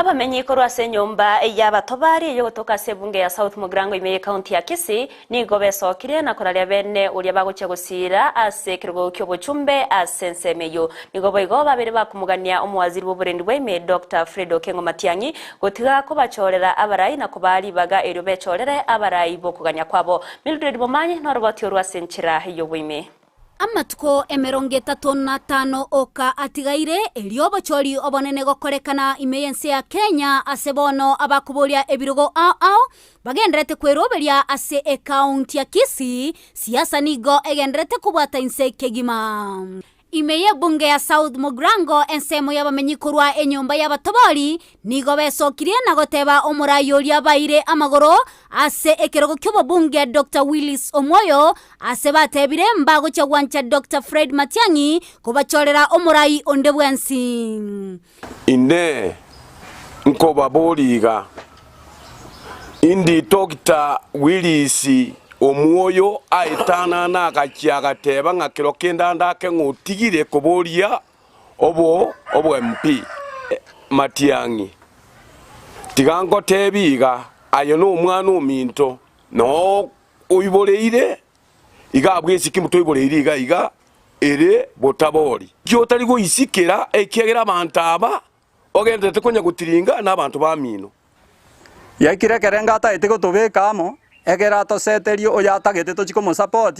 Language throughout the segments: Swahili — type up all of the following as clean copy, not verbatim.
Abamenyi korwa se nyumba y'abatobari yo gutoka sebunge ya South Mugrango imeye county ya Kisii nigo besokire na koralia bene ulia baguche gusira ase kirugo cy'obucumbe asensemeyo nigo boigo babiri bakumugania umuwaziri w'uburendi bw'ime Dr. Fredo Kengo Matiang'i gutiga ko bacorera abarayi na kubali baga eryo becorere abarayi bo kuganya kwabo Mildred Bomanyi no roboti orwa senchira yo bw'ime Amatuko emeronge 35 oka atigaire eliobo chori obonene gokorekana imeyense ya Kenya asebono abakubolia ebirugo ao bagendrete kweroberia ase account ya Kisii siasa nigo egendrete kubata inse kegima imeye bunge ya South Mugrango ensemo y'abamenyi kurwa enyumba y'abatobori nigo besokirie na goteba omurayo lya baire amagoro ase ekerogo kyobo bunge Dr. Willis Omoyo ase batebire mbago cyagwancha Dr. Fred Matiang'i kubachorera omurayi ondebwensi ine nkoba boliga indi Dr. Willis Omoyo aitana na gachiaga teba ngakiro kenda ndake ngutigire kuboria obo MP Matiang'i tigango tebiga ayo no umwana uminto no uyiboreire iga abwesi kimuto uyiboreire iga ere botabori cyotari go isikera ekegera abantu aba ogendete konya gutiringa n'abantu bamino yakire kerenga ataite gotobekamo egera to seterio oyatagete to chikomo support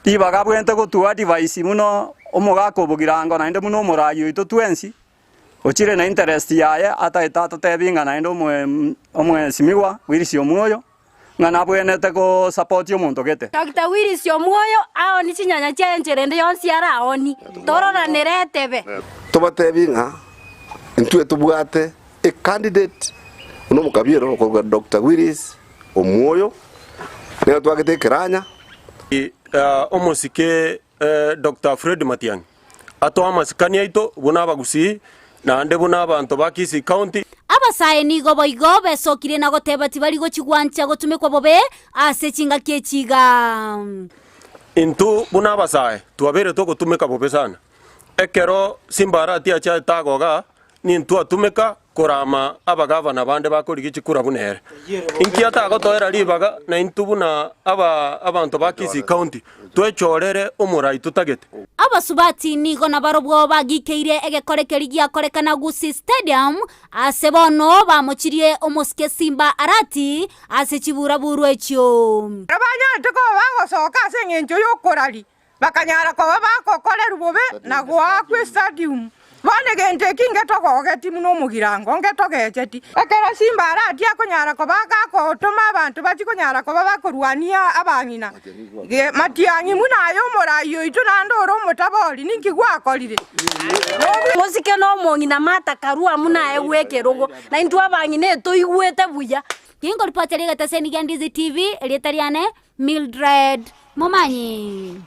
tibaga bwente gotua device muno omugako bugirango nainde muno murayo ito twensi ochire na interest yaye ataita totebinga nainde omwe simiwa Willis Omoyo ngana bwenete go support omuntu gete Dr. Willis Omoyo ao ni chinyanya chenjerende yonsi ara oni torora neretebe tobatebinga ntwe tubwate a candidate uno mukabiero ko Dr. Willis Omoyo ne twagete kiranya omosike Dr. Fred Matiang'i ato amasikania ito buna bagusi na ande buna abantu ba Kisii county abasaye nigo boigo besokire na goteba tibari go chigwancha gotumekwa bobe ase chinga kechiga intu buna basaye twabere to gotumeka bobe sana ekero simbara tia cha tagoga ni ntu atumeka korama abagavana bande bakori chikura bunere inkiata gotoera libaga na intubuna abantu ba Kisii county twechorere omurayi tutagete abasubati nigo na barobwo bagikeire egekorekeri giakorekana Gusii Stadium asebono bamuchirie omosike Simba Arati ase chiburaburwe ekyo abanya toko bagosoka sengenjo yokorari bakanyara ko bakokorera bobe na gwa ku stadium bane gente kinge tokogeti muno mugirango ngetogeti ekera Simba Arati akonyara ko bagako toma abantu bakikonyara ko bakorwania abangina Matiang'i munayo morayo ito nandoro mutabori ninkigwakorire musike no mongina mata karua munaye wekerogo na intu abangine to igwete buya kingo ripoteri gataseni Gandizi TV letariane Mildred Momanyi.